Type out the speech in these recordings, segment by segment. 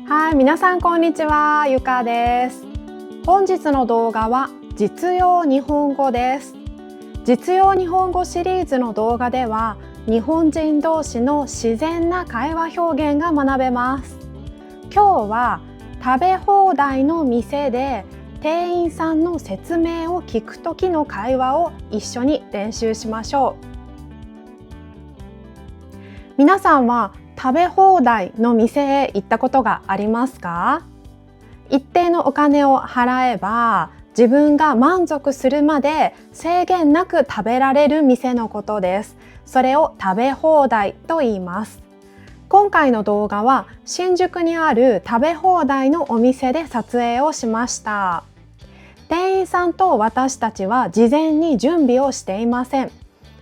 はい、皆さんこんにちは、ゆかです。本日の動画は実用日本語です。実用日本語シリーズの動画では、日本人同士の自然な会話表現が学べます。今日は食べ放題の店で店員さんの説明を聞くときの会話を一緒に練習しましょう。皆さんは食べ放題の店へ行ったことがありますか？一定のお金を払えば自分が満足するまで制限なく食べられる店のことです。それを食べ放題と言います。今回の動画は新宿にある食べ放題のお店で撮影をしました。店員さんと私たちは事前に準備をしていません。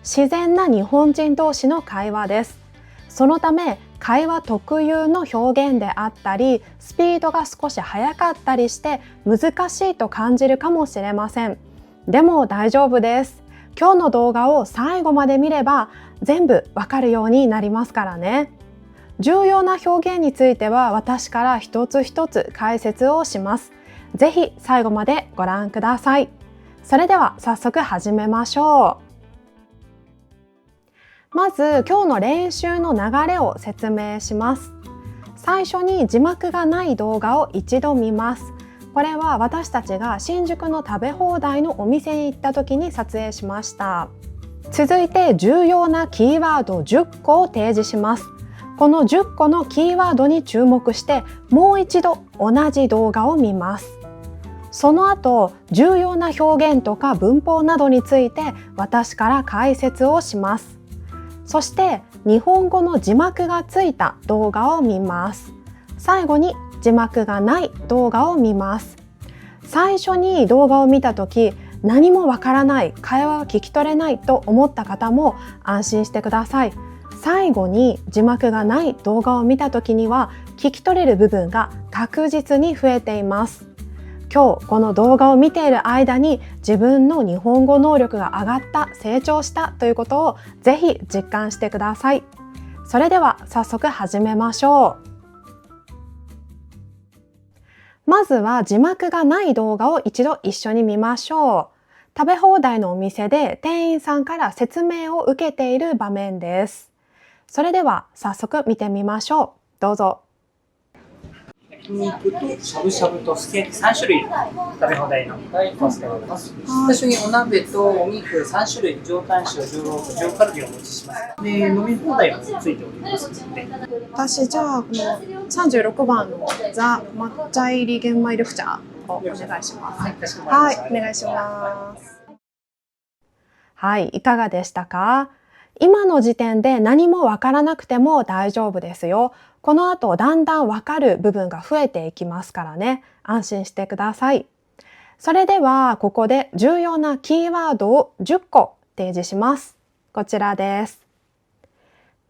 自然な日本人同士の会話です。そのため会話特有の表現であったりスピードが少し速かったりして難しいと感じるかもしれません。でも大丈夫です。今日の動画を最後まで見れば全部わかるようになりますからね。重要な表現については私から一つ一つ解説をします。ぜひ最後までご覧ください。それでは早速始めましょう。まず今日の練習の流れを説明します。最初に字幕がない動画を一度見ます。これは私たちが新宿の食べ放題のお店に行った時に撮影しました。続いて重要なキーワード10個を提示します。この10個のキーワードに注目してもう一度同じ動画を見ます。その後、重要な表現とか文法などについて私から解説をします。そして日本語の字幕がついた動画を見ます。最後に字幕がない動画を見ます。最初に動画を見た時、何もわからない、会話が聞き取れないと思った方も安心してください。最後に字幕がない動画を見た時には聞き取れる部分が確実に増えています。今日この動画を見ている間に自分の日本語能力が上がった、成長したということをぜひ実感してください。それでは早速始めましょう。まずは字幕がない動画を一度一緒に見ましょう。食べ放題のお店で店員さんから説明を受けている場面です。それでは早速見てみましょう。どうぞ。焼肉としゃぶしゃぶとすき焼き3種類食べ放題のコースでございます。最初にお鍋とお肉3種類、上タン塩、上ロース、上カルビをお持ちします。で、飲み放題もついておりますので。私じゃあこの36番のザ抹茶入り玄米緑茶をお願いします。はい、かしこまりました。はい、お願いします。はい、いかがでしたか？今の時点で何もわからなくても大丈夫ですよ。この後だんだんわかる部分が増えていきますからね。安心してください。それではここで重要なキーワードを10個提示します。こちらです。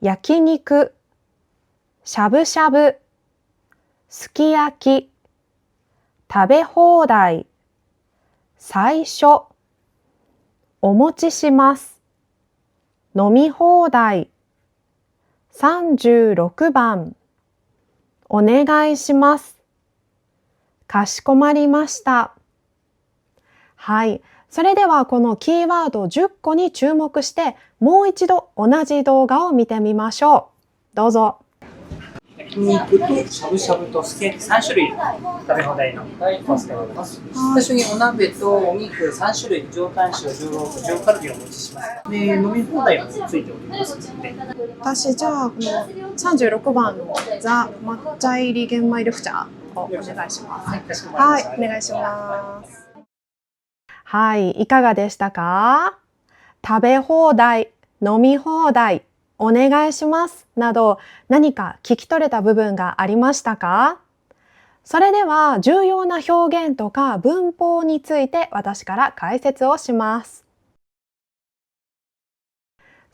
焼肉、しゃぶしゃぶ、すき焼き、食べ放題、最初、お持ちします。飲み放題、36番、お願いします。かしこまりました。はい。それではこのキーワード10個に注目してもう一度同じ動画を見てみましょう。どうぞ。焼肉としゃぶしゃぶとすき焼き3種類食べ放題のコースでございます。最初にお鍋とお肉3種類、上タン塩、上ロース、上カルビをお持ちします。で、飲み放題もついておりますので。私じゃあこの36番のザ抹茶入り玄米緑茶をお願いします。はい、かしこまりました。はい、お願いします。はい、いかがでしたか？食べ放題、飲み放題、お願いしますなど何か聞き取れた部分がありましたか？それでは重要な表現とか文法について私から解説をします。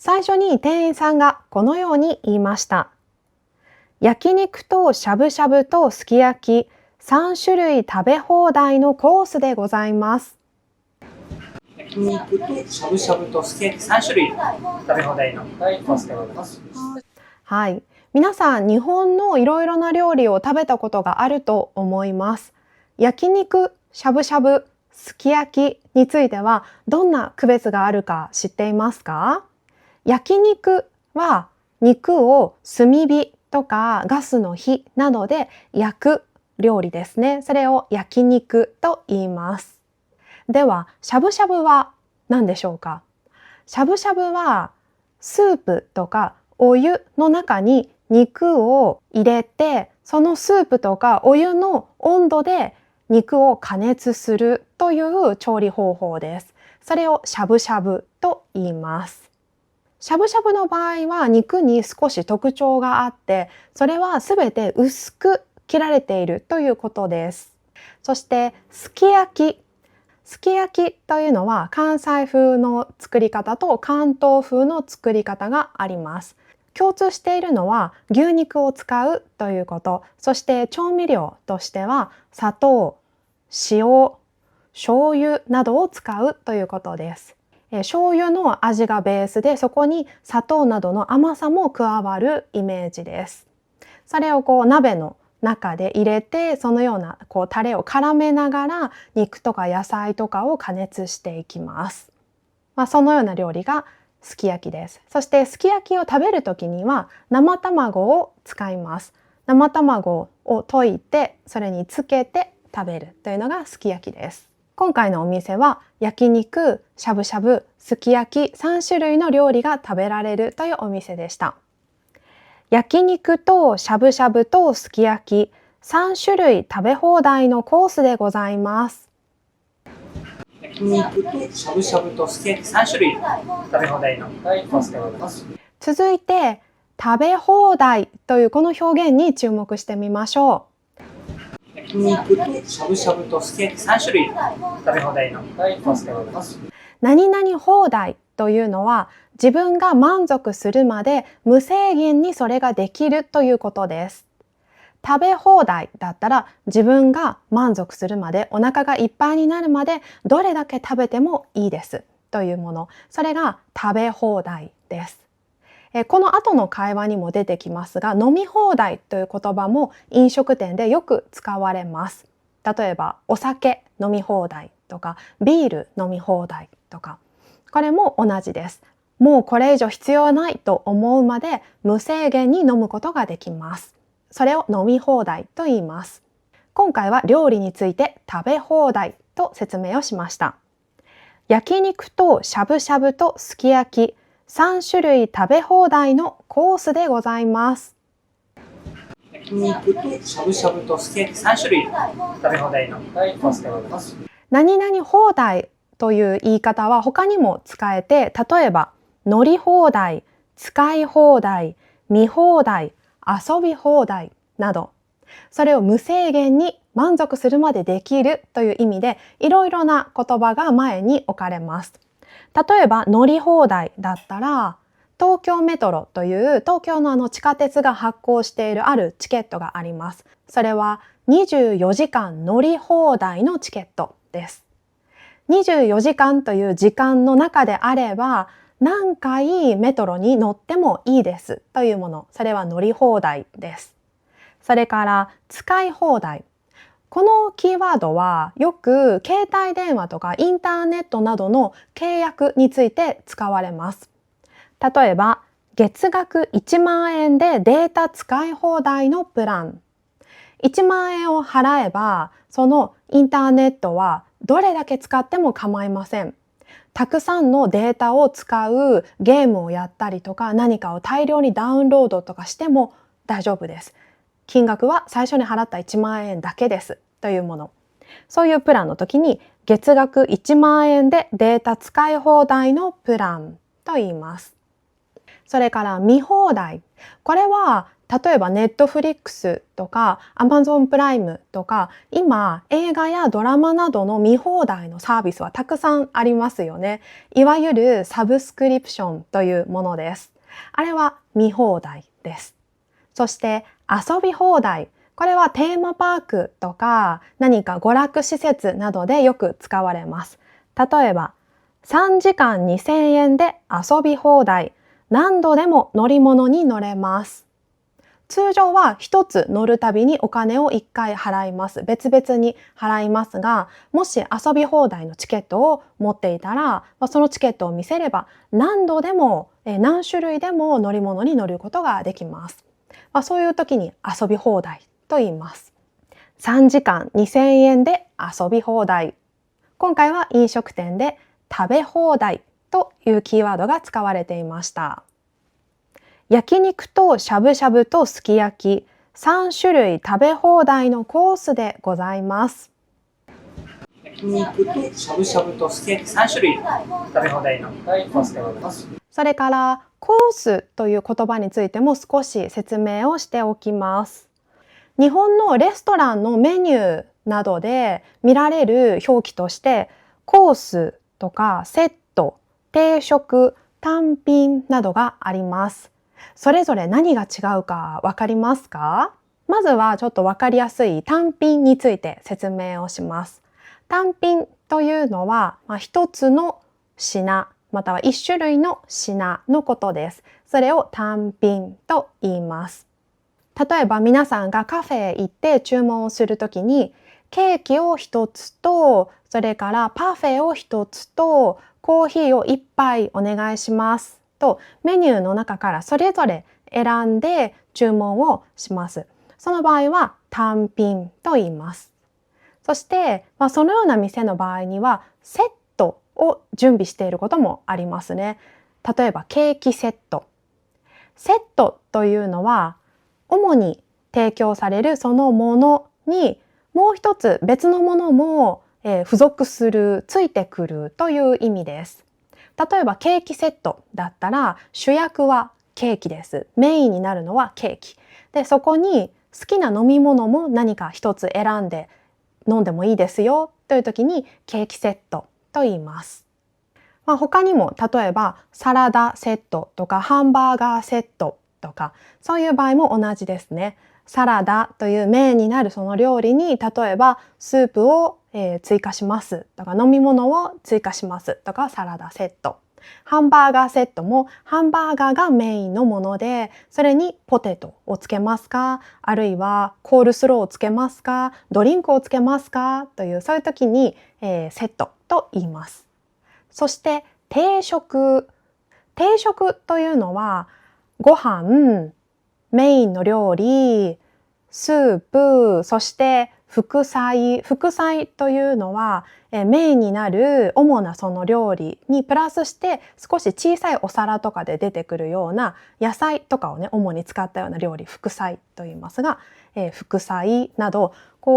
最初に店員さんがこのように言いました。焼肉としゃぶしゃぶとすき焼き3種類食べ放題のコースでございます。焼肉としゃぶしゃぶとすき焼き3種類食べ放題のコースでございます。はい。皆さん、日本のいろいろな料理を食べたことがあると思います。焼肉、しゃぶしゃぶ、すき焼きについてはどんな区別があるか知っていますか？焼肉は肉を炭火とかガスの火などで焼く料理ですね。それを焼肉と言います。では、しゃぶしゃぶは何でしょうか？しゃぶしゃぶはスープとかお湯の中に肉を入れて、そのスープとかお湯の温度で肉を加熱するという調理方法です。それをしゃぶしゃぶと言います。しゃぶしゃぶの場合は肉に少し特徴があって、それはすべて薄く切られているということです。そしてすき焼き。すき焼きというのは関西風の作り方と関東風の作り方があります。共通しているのは牛肉を使うということ、そして調味料としては砂糖、塩、醤油などを使うということです。醤油の味がベースで、そこに砂糖などの甘さも加わるイメージです。それを鍋の中で入れて、そのようなタレを絡めながら肉とか野菜とかを加熱していきます。そのような料理がすき焼きです。そしてすき焼きを食べるときには生卵を使います。生卵を溶いて、それにつけて食べるというのがすき焼きです。今回のお店は焼肉、しゃぶしゃぶ、すき焼き3種類の料理が食べられるというお店でした。焼肉としゃぶしゃぶとすき焼き3種類食べ放題のコースでございます。焼肉としゃぶしゃぶとすき焼き3種類食べ放題のコースでございます。続いて食べ放題というこの表現に注目してみましょう。焼肉としゃぶしゃぶとすき焼き3種類食べ放題のコースでございます。何々放題というのは自分が満足するまで無制限にそれができるということです。食べ放題だったら自分が満足するまで、お腹がいっぱいになるまでどれだけ食べてもいいですというもの。それが食べ放題です。この後の会話にも出てきますが、飲み放題という言葉も飲食店でよく使われます。例えばお酒飲み放題とかビール飲み放題とか、これも同じです。もうこれ以上必要ないと思うまで無制限に飲むことができます。それを飲み放題と言います。今回は料理について食べ放題と説明をしました。焼肉としゃぶしゃぶとすき焼き3種類食べ放題のコースでございます。焼肉としゃぶしゃぶとすき焼き3種類食べ放題のコースでございます。何々放題という言い方は他にも使えて、例えば乗り放題、使い放題、見放題、遊び放題など、それを無制限に満足するまでできるという意味でいろいろな言葉が前に置かれます。例えば乗り放題だったら、東京メトロという東京の地下鉄が発行しているあるチケットがあります。それは24時間乗り放題のチケットです。24時間という時間の中であれば何回メトロに乗ってもいいですというもの。それは乗り放題です。それから使い放題。このキーワードはよく携帯電話とかインターネットなどの契約について使われます。例えば月額1万円でデータ使い放題のプラン。1万円を払えばそのインターネットはどれだけ使っても構いません。たくさんのデータを使うゲームをやったりとか、何かを大量にダウンロードとかしても大丈夫です。金額は最初に払った1万円だけですというもの。そういうプランの時に月額1万円でデータ使い放題のプランと言います。それから見放題。これは例えばネットフリックスとかアマゾンプライムとか、今映画やドラマなどの見放題のサービスはたくさんありますよね。いわゆるサブスクリプションというものです。あれは見放題です。そして遊び放題。これはテーマパークとか何か娯楽施設などでよく使われます。例えば3時間2000円で遊び放題。何度でも乗り物に乗れます。通常は一つ乗るたびにお金を1回払います。別々に払いますが、もし遊び放題のチケットを持っていたら、そのチケットを見せれば何度でも何種類でも乗り物に乗ることができます。そういう時に遊び放題と言います。3時間2000円で遊び放題。今回は飲食店で食べ放題というキーワードが使われていました。焼肉としゃぶしゃぶとすき焼き、3種類食べ放題のコースでございます。焼肉としゃぶしゃぶとすき焼き3種類食べ放題のコースでございます。それからコースという言葉についても少し説明をしておきます。日本のレストランのメニューなどで見られる表記としてコースとかセット、定食、単品などがあります。それぞれ何が違うかわかりますか？まずはちょっとわかりやすい単品について説明をします。単品というのは、一つの品または一種類の品のことです。それを単品と言います。例えば皆さんがカフェへ行って注文をするときにケーキを一つと、それからパフェを一つと、コーヒーを一杯お願いしますとメニューの中からそれぞれ選んで注文をします。その場合は単品と言います。そして、そのような店の場合にはセットを準備していることもありますね。例えばケーキセット。セットというのは主に提供されるそのものにもう一つ別のものも付属する、ついてくるという意味です。例えばケーキセットだったら主役はケーキです。メインになるのはケーキ。で、そこに好きな飲み物も何か一つ選んで飲んでもいいですよという時にケーキセットと言います。他にも例えばサラダセットとかハンバーガーセットとかそういう場合も同じですね。サラダというメインになるその料理に例えばスープを追加しますとか飲み物を追加しますとかサラダセット。ハンバーガーセットもハンバーガーがメインのものでそれにポテトをつけますか、あるいはコールスローをつけますか、ドリンクをつけますかというそういう時にセットと言います。そして定食。定食というのはご飯、メインの料理、スープ、そして副菜。副菜というのはメインになる主なその料理にプラスして少し小さいお皿とかで出てくるような野菜とかをね主に使ったような料理、副菜と言いますが、副菜など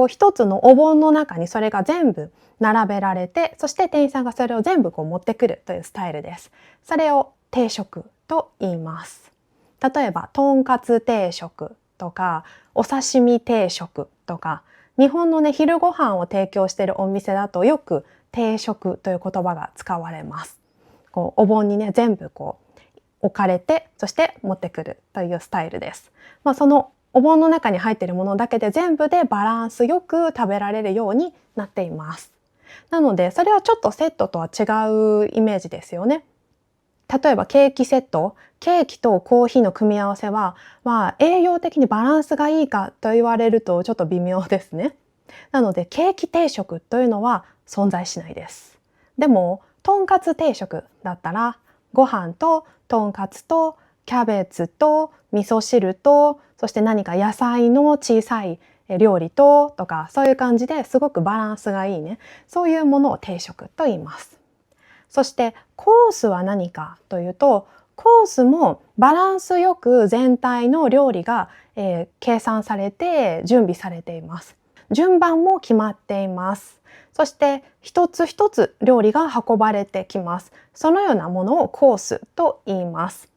一つのお盆の中にそれが全部並べられて、そして店員さんがそれを全部持ってくるというスタイルです。それを定食と言います。例えばとんかつ定食とかお刺身定食とか、日本のね昼ご飯を提供しているお店だとよく定食という言葉が使われます。お盆にね全部置かれて、そして持ってくるというスタイルです。そのお盆の中に入っているものだけで全部でバランスよく食べられるようになっています。なのでそれはちょっとセットとは違うイメージですよね。例えばケーキセット、ケーキとコーヒーの組み合わせは、栄養的にバランスがいいかと言われるとちょっと微妙ですね。なのでケーキ定食というのは存在しないです。でもとんかつ定食だったらご飯ととんかつとキャベツと味噌汁と、そして何か野菜の小さい料理とかそういう感じですごくバランスがいいね、そういうものを定食と言います。そしてコースは何かというと、コースもバランスよく全体の料理が、計算されて準備されています。順番も決まっています。そして一つ一つ料理が運ばれてきます。そのようなものをコースと言います。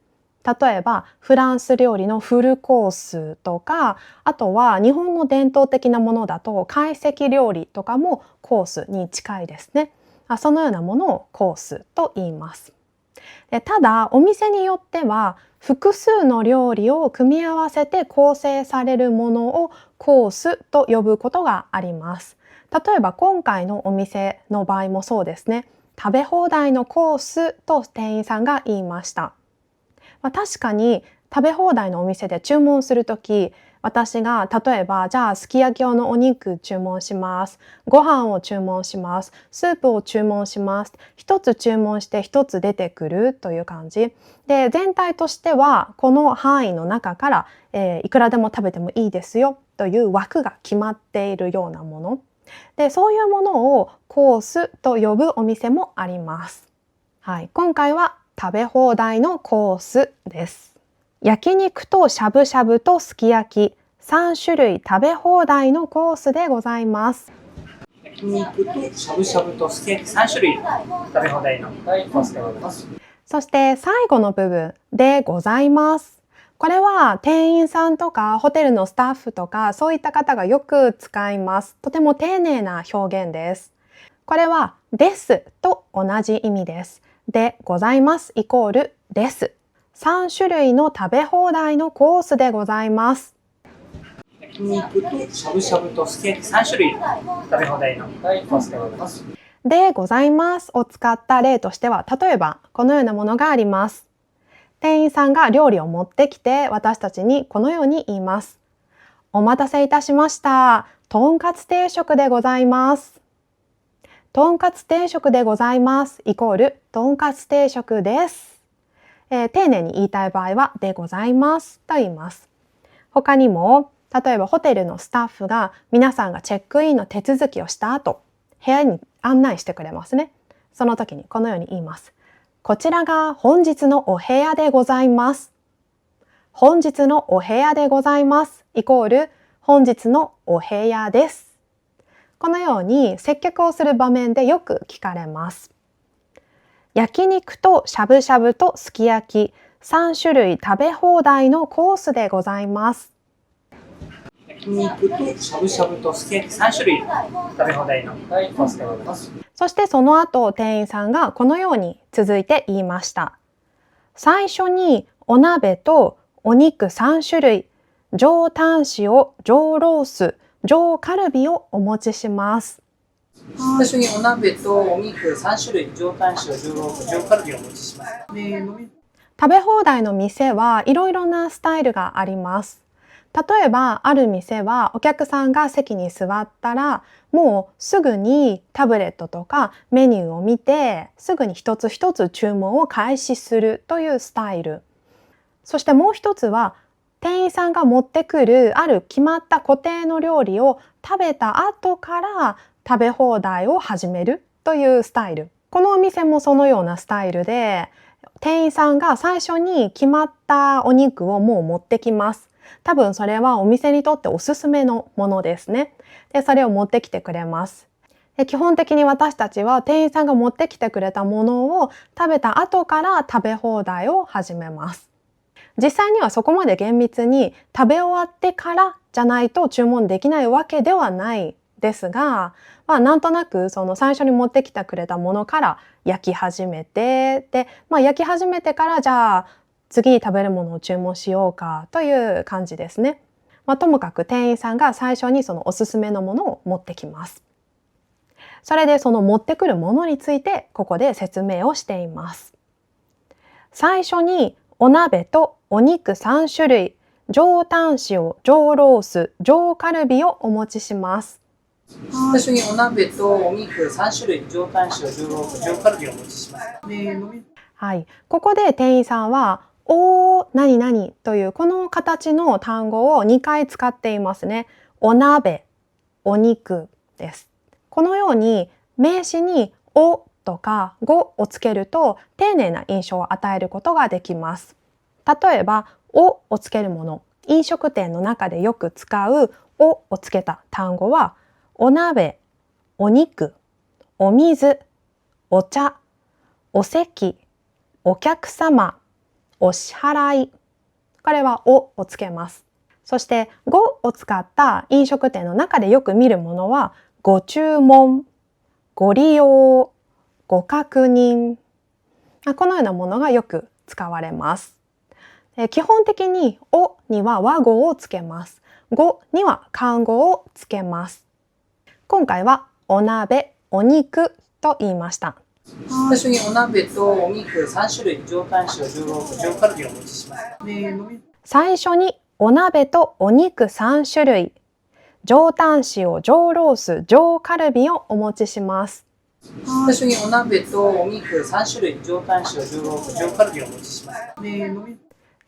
例えばフランス料理のフルコースとか、あとは日本の伝統的なものだと懐石料理とかもコースに近いですね。そのようなものをコースと言います。ただお店によっては複数の料理を組み合わせて構成されるものをコースと呼ぶことがあります。例えば今回のお店の場合もそうですね。食べ放題のコースと店員さんが言いました。確かに食べ放題のお店で注文するとき、私が例えばじゃあすき焼き用のお肉注文します。ご飯を注文します。スープを注文します。一つ注文して一つ出てくるという感じ。で、全体としてはこの範囲の中から、いくらでも食べてもいいですよという枠が決まっているようなもの。で、そういうものをコースと呼ぶお店もあります。はい、今回は食べ放題のコースです。焼肉としゃぶしゃぶとすき焼き3種類食べ放題のコースでございます。焼肉としゃぶしゃぶとすき焼き3種類食べ放題のコースでございます。そして最後の部分でございます。これは店員さんとかホテルのスタッフとかそういった方がよく使います。とても丁寧な表現です。これはですと同じ意味です。でございますイコールです。3種類の食べ放題のコースでございます。焼肉としゃぶしゃぶとすき焼き3種類食べ放題のコースでございます。でございますを使った例としては、例えばこのようなものがあります。店員さんが料理を持ってきて私たちにこのように言います。お待たせいたしました。とんかつ定食でございます。とんかつ定食でございますイコールとんかつ定食です。丁寧に言いたい場合はでございますと言います。他にも例えばホテルのスタッフが皆さんがチェックインの手続きをした後、部屋に案内してくれますね。その時にこのように言います。こちらが本日のお部屋でございます。本日のお部屋でございますイコール本日のお部屋です。このように接客をする場面でよく聞かれます。焼肉としゃぶしゃぶとすき焼き3種類食べ放題のコースでございます。焼肉としゃぶしゃぶとすき焼き3種類食べ放題のコースでございます。そしてその後店員さんがこのように続いて言いました。最初にお鍋とお肉3種類、上タン塩、上ロース、上カルビをお持ちします。最初にお鍋とお肉3種類、上タン塩、上ロース、上カルビをお持ちします。食べ放題の店はいろいろなスタイルがあります。例えばある店はお客さんが席に座ったらもうすぐにタブレットとかメニューを見てすぐに一つ一つ注文を開始するというスタイル。そしてもう一つは店員さんが持ってくるある決まった固定の料理を食べた後から食べ放題を始めるというスタイル。このお店もそのようなスタイルで店員さんが最初に決まったお肉をもう持ってきます。多分それはお店にとっておすすめのものですね。で、それを持ってきてくれます。で、基本的に私たちは店員さんが持ってきてくれたものを食べた後から食べ放題を始めます。実際にはそこまで厳密に食べ終わってからじゃないと注文できないわけではないですが、なんとなくその最初に持ってきてくれたものから焼き始めて、で、焼き始めてからじゃあ次に食べるものを注文しようかという感じですね。ともかく店員さんが最初にそのおすすめのものを持ってきます。それでその持ってくるものについてここで説明をしています。最初にお鍋とお肉3種類、上タン塩、上ロース、上カルビをお持ちします。最初にお鍋とお肉3種類、上タン塩、上ロース、上カルビをお持ちします。はい、ここで店員さんはお何々というこの形の単語を2回使っていますね。お鍋、お肉です。このように名詞におとかごをつけると丁寧な印象を与えることができます。例えばおをつけるもの、飲食店の中でよく使うおをつけた単語はお鍋、お肉、お水、お茶、お席、お客様、お支払い。これはおをつけます。そしてごを使った飲食店の中でよく見るものはご注文、ご利用、ご確認。このようなものがよく使われます。基本的におには和語をつけます。ごには漢語をつけます。今回はお鍋、お肉と言いました。最初にお鍋とお肉3種類、上タン塩、上ロース、上カルビをお持ちします。最初にお鍋とお肉3種類、上タン塩、上ロース、上カルビをお持ちします。最初にお鍋とお肉3種類、上タン塩、上ロース、上カルビをお持ちします。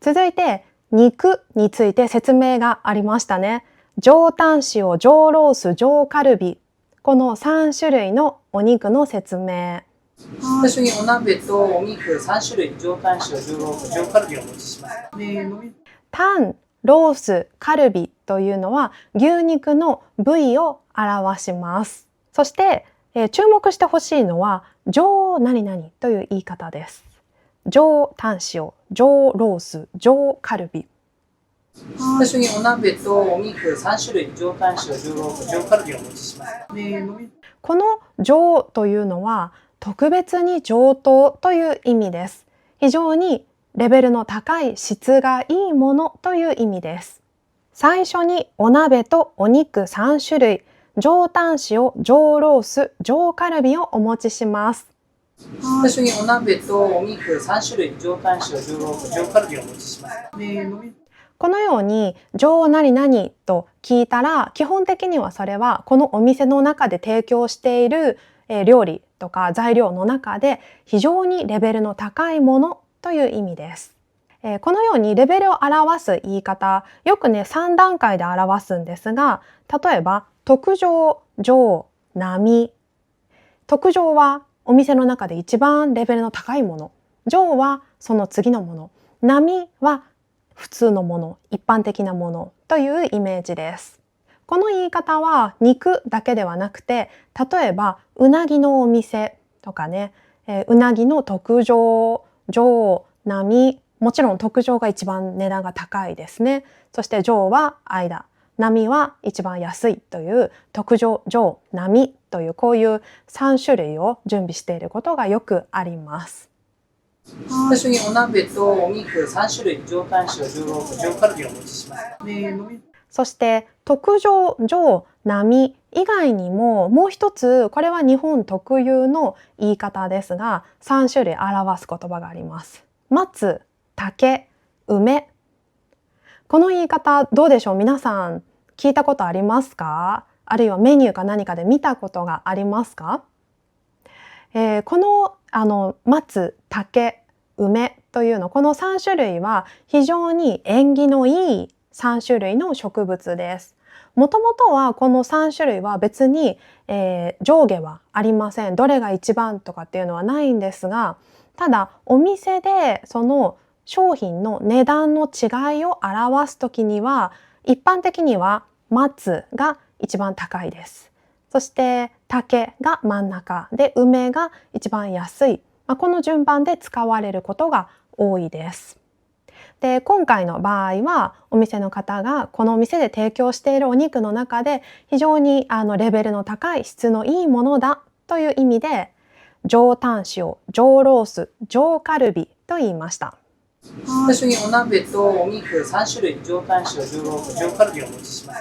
続いて、肉について説明がありましたね。上タン塩、上ロース、上カルビ。この3種類のお肉の説明。最初にお鍋とお肉3種類、上タン塩、上ロース、上カルビをお持ちします。タン、ロース、カルビというのは牛肉の部位を表します。そして、注目してほしいのは上何々という言い方です。上タン塩、上ロース、上カルビ。最初にお鍋とお肉3種類、上タン塩、上ロース、上カルビをお持ちします。この上というのは特別に上等という意味です。非常にレベルの高い質がいいものという意味です。最初にお鍋とお肉3種類、上タン塩、上ロース、上カルビをお持ちします。最初にお鍋とお肉3種類、上タン塩、上ロース、上カルビをお持ちします。このように上何々と聞いたら、基本的にはそれはこのお店の中で提供している料理とか材料の中で非常にレベルの高いものという意味です。このようにレベルを表す言い方、よくね3段階で表すんですが、例えば特上、上、並。特上はお店の中で一番レベルの高いもの。上はその次のもの。並は普通のもの、一般的なものというイメージです。この言い方は肉だけではなくて、例えばうなぎのお店とかね、うなぎの特上、上、並、もちろん特上が一番値段が高いですね。そして上は間、並は一番安いという特上、上、並というこういう3種類を準備していることがよくあります。最初にお鍋とお肉3種類、上タン塩、上ロース、上カルビをお持ちします。そして特上、上、並以外にももう一つ、これは日本特有の言い方ですが、3種類表す言葉があります。松、竹、梅。この言い方どうでしょう？皆さん聞いたことありますか？あるいはメニューか何かで見たことがありますか？この松、竹、梅というの、この3種類は非常に縁起のいい3種類の植物です。もともとはこの3種類は別に、上下はありません。どれが一番とかっていうのはないんですが、ただお店でその商品の値段の違いを表すときには、一般的には松が一番高いです。そして竹が真ん中で、梅が一番安い。この順番で使われることが多いです。で、今回の場合はお店の方がこのお店で提供しているお肉の中で非常にレベルの高い質のいいものだという意味で、上タン塩、上ロース、上カルビと言いました。最初にお鍋とお肉3種類、上タン塩、上ロース、上カルビをお持ちします。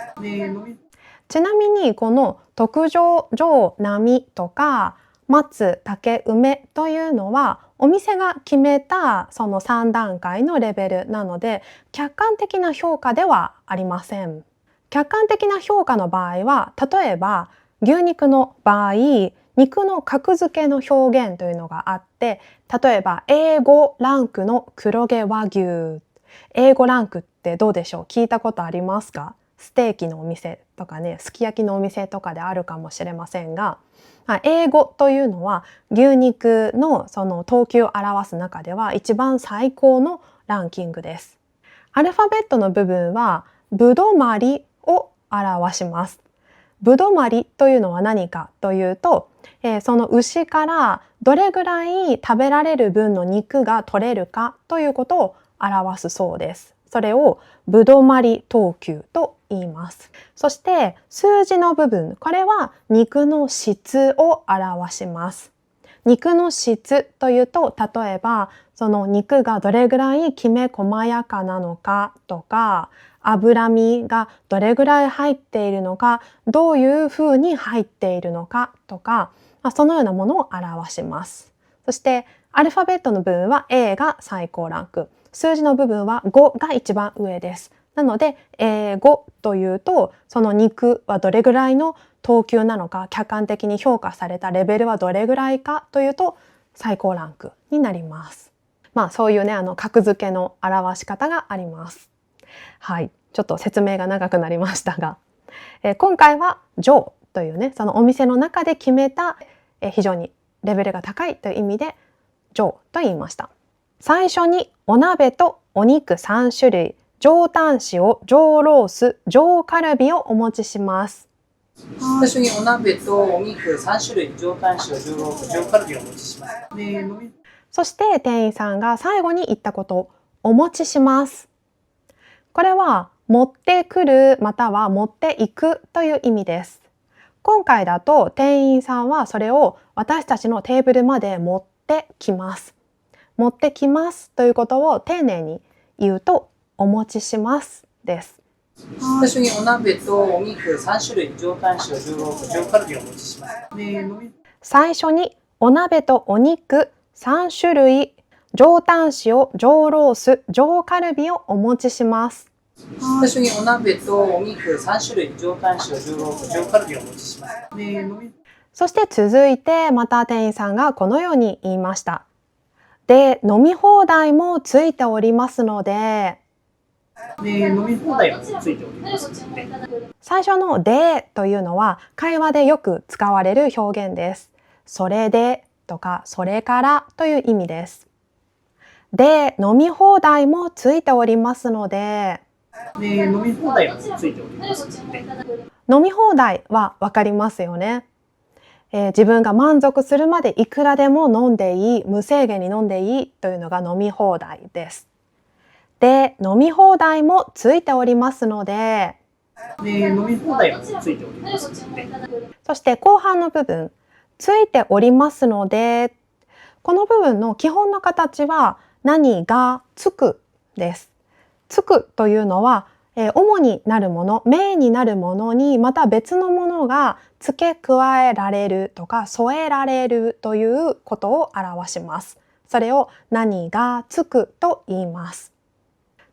ちなみにこの特上、上、並とか松、竹、梅というのはお店が決めたその3段階のレベルなので、客観的な評価ではありません。客観的な評価の場合は、例えば牛肉の場合、肉の格付けの表現というのがあって、例えば A5 ランクの黒毛和牛。A5 ランクってどうでしょう？聞いたことありますか？ステーキのお店とかね、すき焼きのお店とかであるかもしれませんが、A5というのは牛肉のその等級を表す中では一番最高のランキングです。アルファベットの部分はぶどまりを表します。ぶどまりというのは何かというと、その牛からどれぐらい食べられる分の肉が取れるかということを表すそうです。それをぶどまり等級と言います。そして数字の部分、これは肉の質を表します。肉の質というと、例えばその肉がどれぐらいきめ細やかなのかとか、脂身がどれぐらい入っているのか、どういうふうに入っているのかとか、そのようなものを表します。そしてアルファベットの部分は A が最高ランク、数字の部分は5が一番上です。なので A5 というと、その肉はどれぐらいの等級なのか、客観的に評価されたレベルはどれぐらいかというと最高ランクになります。そういうね、格付けの表し方があります。はい、ちょっと説明が長くなりましたが、今回は上というね、そのお店の中で決めた、非常にレベルが高いという意味で上と言いました。最初にお鍋とお肉3種類、上タン塩、上ロース、上カルビをお持ちします。最初にお鍋とお肉3種類、上タン塩、上ロース、上カルビをお持ちします。そして店員さんが最後に言ったこと、お持ちします。これは持ってくるまたは持っていくという意味です。今回だと店員さんはそれを私たちのテーブルまで持ってきます。持ってきますということを丁寧に言うと、お持ちしますです。最初にお鍋とお肉3種類、上タン塩、上ロース、上カルビをお持ちします。最初にお鍋とお肉3種類、上タン塩、上ロース、上カルビをお持ちします。最初にお鍋とお肉3種類、上タン塩、上ロース、上カルビをお持ちします。そして続いてまた店員さんがこのように言いました。で、飲み放題もついておりますので、飲み放題もついておりますので。最初のでというのは会話でよく使われる表現です。それでとかそれからという意味です。で、飲み放題もついておりますので、飲み放題もついておりますので。飲み放題はわかりますよね。自分が満足するまでいくらでも飲んでいい、無制限に飲んでいいというのが飲み放題です。で、飲み放題もついておりますので、飲み放題もついておりますので。そして後半の部分、ついておりますので、この部分の基本の形は何がつくです。つくというのは、主になるもの、メインになるものにまた別のものが付け加えられるとか添えられるということを表します。それを何がつくと言います。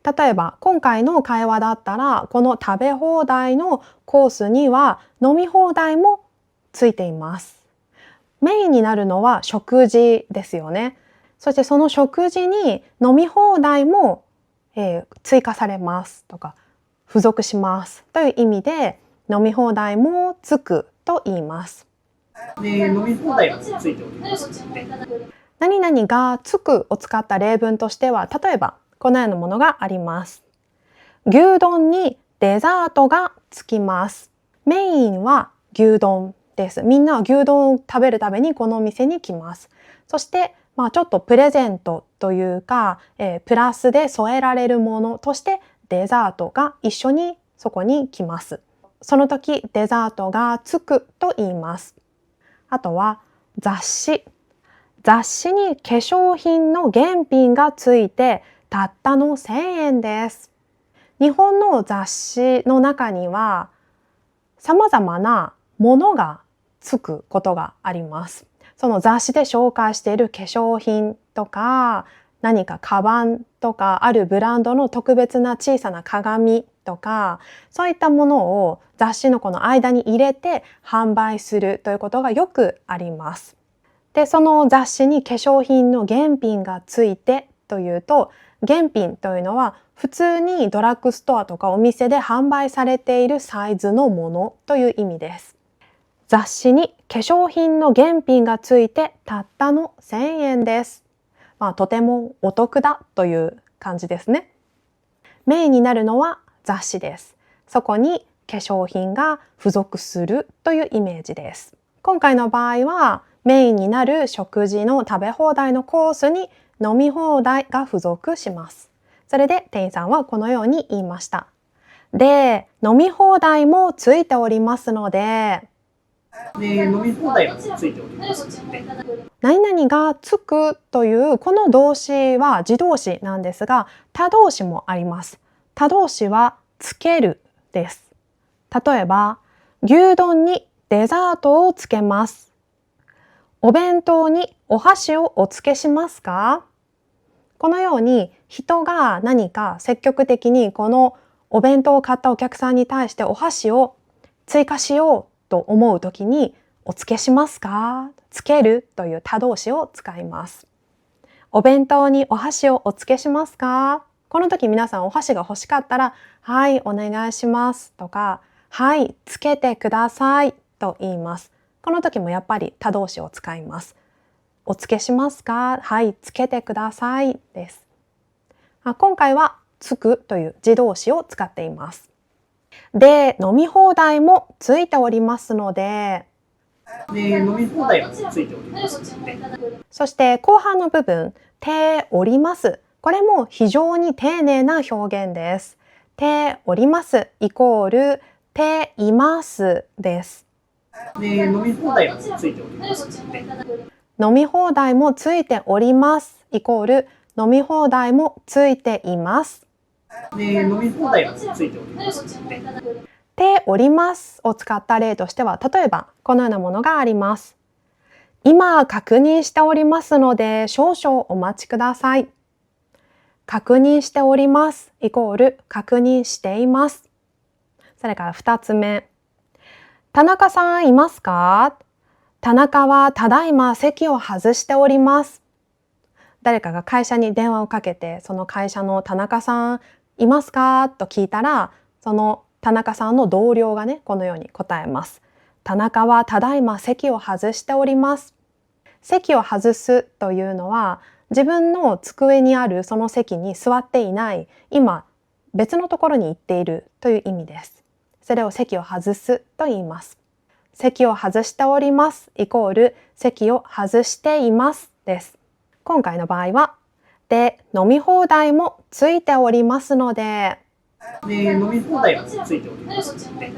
例えば今回の会話だったら、この食べ放題のコースには飲み放題もついています。メインになるのは食事ですよね。そしてその食事に飲み放題も、追加されますとか付属しますという意味で、飲み放題もつくと言います。飲み放題もついておりますので。何々がつくを使った例文としては、例えばこのようなものがあります。牛丼にデザートがつきます。メインは牛丼です。みんなは牛丼を食べるためにこのお店に来ます。そしてちょっとプレゼントというか、プラスで添えられるものとしてデザートが一緒にそこに来ます。その時デザートがつくと言います。あとは雑誌。雑誌に化粧品の原品がついてたったの1000円です。日本の雑誌の中には様々なものがつくことがあります。その雑誌で紹介している化粧品とか、何かカバンとか、あるブランドの特別な小さな鏡とか、そういったものを雑誌のこの間に入れて販売するということがよくあります。で、その雑誌に化粧品の原品がついてというと、原品というのは普通にドラッグストアとかお店で販売されているサイズのものという意味です。雑誌に化粧品の原品がついてたったの1000円です。とてもお得だという感じですね。メインになるのは雑誌です。そこに化粧品が付属するというイメージです。今回の場合はメインになる食事の食べ放題のコースに飲み放題が付属します。それで店員さんはこのように言いました。で、飲み放題もついておりますので、飲み放題もついておりますので。何々がつくというこの動詞は自動詞なんですが、他動詞もあります。他動詞はつけるです。例えば、牛丼にデザートをつけます。お弁当にお箸をお付けしますか？このように人が何か積極的にこのお弁当を買ったお客さんに対してお箸を追加しようと思うときにお付けしますか？つけるという他動詞を使います。お弁当にお箸をお付けしますか？この時皆さんお箸が欲しかったら、はい、お願いしますとか、はい、つけてくださいと言います。この時もやっぱり他動詞を使います。お付けしますか？はい、つけてくださいです。今回はつくという自動詞を使っています。で、飲み放題もついておりますので、飲み放題もついておりますので、そして後半の部分、ております。これも非常に丁寧な表現です。ておりますイコールていますです。飲み放題もついておりますので、飲み放題もついておりますイコール飲み放題もついています。飲み放題もついておりますので、ておりますを使った例としては、例えばこのようなものがあります。今確認しておりますので少々お待ちください。確認しておりますイコール確認しています。それから2つ目。田中さんいますか？田中はただいま席を外しております。誰かが会社に電話をかけて、その会社の田中さんいますかと聞いたら、その田中さんの同僚がね、このように答えます。田中はただいま席を外しております。席を外すというのは、自分の机にあるその席に座っていない、今別のところに行っているという意味です。それを席を外すと言います。席を外しておりますイコール席を外していますです。今回の場合は、で、飲み放題もついておりますので、飲み放題もついておりますので、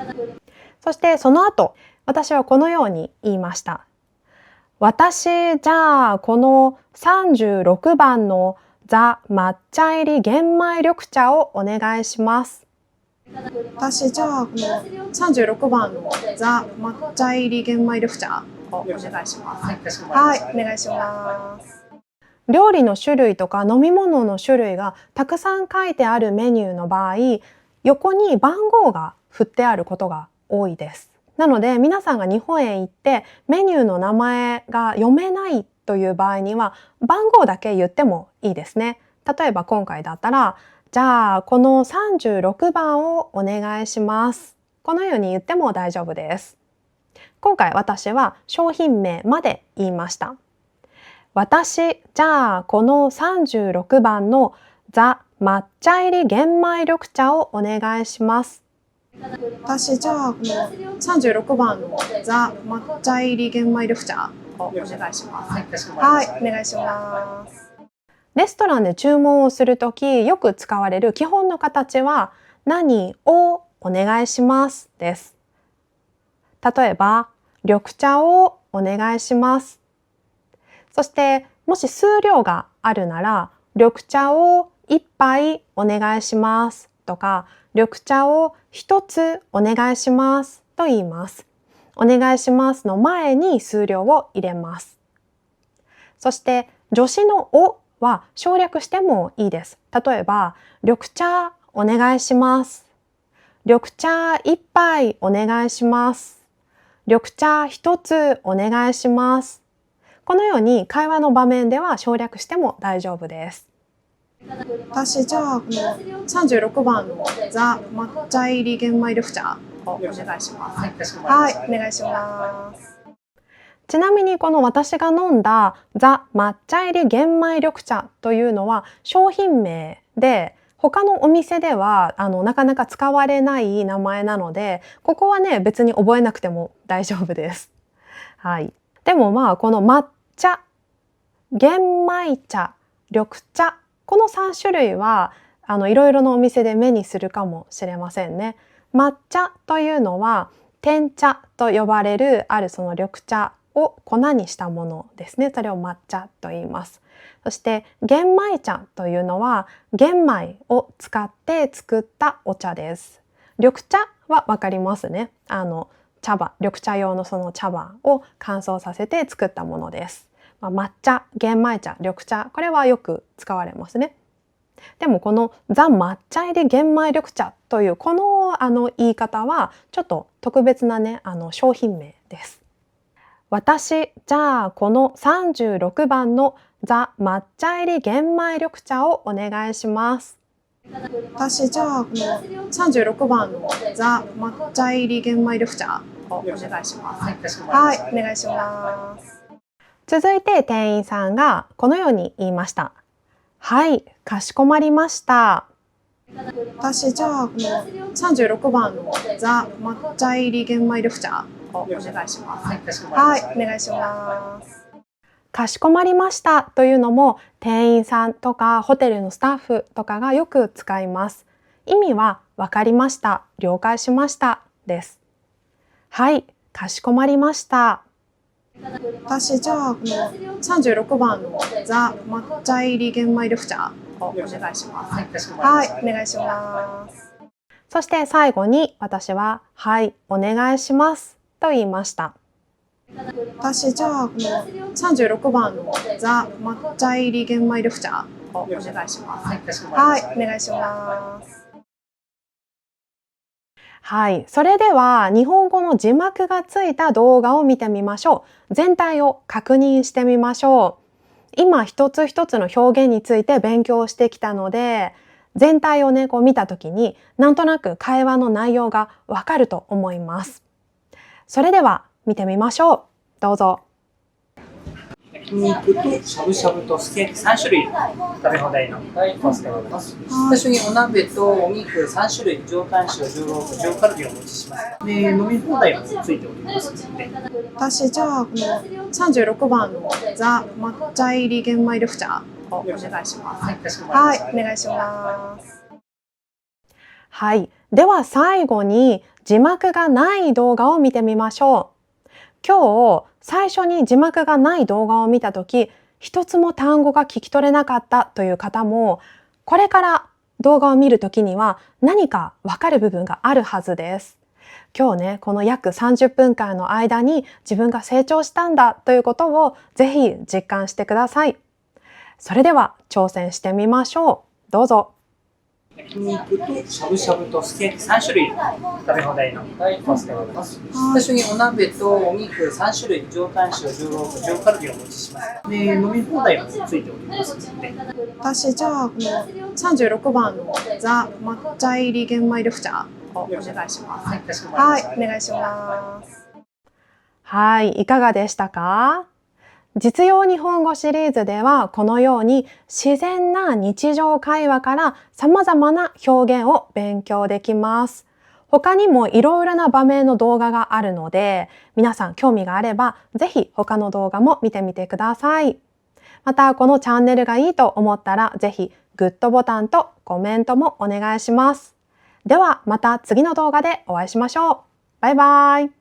そしてその後、私はこのように言いました。私、じゃあこの36番のザ・抹茶入り玄米緑茶をお願いします。私、じゃあこの36番のザ・抹茶入り玄米緑茶をお願いします。はい、お願いします。料理の種類とか飲み物の種類がたくさん書いてあるメニューの場合、横に番号が振ってあることが多いです。なので皆さんが日本へ行ってメニューの名前が読めないという場合には番号だけ言ってもいいですね。例えば今回だったら、じゃあこの36番をお願いします。このように言っても大丈夫です。今回私は商品名まで言いました。私、じゃあこの36番のザ・抹茶入り玄米緑茶をお願いします。私、じゃあこの36番のザ・抹茶入り玄米緑茶をお願いします。はい、お願いします。レストランで注文をするときよく使われる基本の形は何をお願いしますです。例えば、緑茶をお願いします。そしてもし数量があるなら緑茶を1杯お願いしますとか緑茶を1つお願いしますと言います。お願いしますの前に数量を入れます。そして助詞のおは省略してもいいです。例えば緑茶お願いします。緑茶1杯お願いします。緑茶1つお願いします。このように会話の場面では省略しても大丈夫です。私、じゃあこの36番のザ・抹茶入り玄米緑茶をお願いします。はい、お願いします。ちなみにこの私が飲んだザ・抹茶入り玄米緑茶というのは商品名で、他のお店ではなかなか使われない名前なので、ここはね別に覚えなくても大丈夫です。はい。でもこの抹茶、玄米茶、緑茶、この3種類はいろいろなお店で目にするかもしれませんね。抹茶というのは天茶と呼ばれるあるその緑茶を粉にしたものですね。それを抹茶と言います。そして玄米茶というのは玄米を使って作ったお茶です。緑茶はわかりますね。茶葉、緑茶用のその茶葉を乾燥させて作ったものです。抹茶、玄米茶、緑茶、これはよく使われますね。でもこのザ・抹茶入り玄米緑茶というこの言い方はちょっと特別なね商品名です。私じゃあこの36番のザ・抹茶入り玄米緑茶をお願いします。私じゃあこの36番のザ・抹茶入り玄米緑茶をお願いします。はい、お願いします。続いて店員さんがこのように言いました。はい、かしこまりました。私じゃあこの36番のザ・抹茶入り玄米緑茶をお願いします。はい、お願いします。かしこまりましたというのも店員さんとかホテルのスタッフとかがよく使います。意味はわかりました、了解しましたです。はい、かしこまりました。私じゃあこの36番のザ・抹茶入り玄米緑茶をお願いします。はい、お願いします。そして最後に私ははい、お願いしますと言いました。私じゃあこの36番のザ・抹茶入り玄米緑茶をお願いします。はい、お願いします。はい、それでは日本語の字幕がついた動画を見てみましょう。全体を確認してみましょう。今一つ一つの表現について勉強してきたので、全体をね、見たときになんとなく会話の内容がわかると思います。それでは見てみましょう。どうぞ。焼肉としゃぶしゃぶとすき焼き3種類食べ放題のコースでございます。最初にお鍋とお肉3種類、上タン塩、上ロース、上カルビをお持ちします。で、飲み放題もついておりますので。私じゃあこの36番のザ・抹茶入り玄米緑茶をお願いします。はい、お願いします。はい、では最後に字幕がない動画を見てみましょう。今日最初に字幕がない動画を見たとき、一つも単語が聞き取れなかったという方も、これから動画を見るときには何かわかる部分があるはずです。今日ね、この約30分間の間に自分が成長したんだということをぜひ実感してください。それでは挑戦してみましょう。どうぞ。焼肉としゃぶしゃぶとすき焼き3種類食べ放題のコースでございます。最初にお鍋とお肉3種類、上タン塩、上ロース、上カルビをお持ちします。で、飲み放題もついておりますので。私じゃあこの36番のザ・抹茶入り玄米緑茶をお願いします。はい、お願いします。はい、いかがでしたか？実用日本語シリーズではこのように自然な日常会話から様々な表現を勉強できます。他にもいろいろな場面の動画があるので、皆さん興味があればぜひ他の動画も見てみてください。またこのチャンネルがいいと思ったらぜひグッドボタンとコメントもお願いします。ではまた次の動画でお会いしましょう。バイバイ。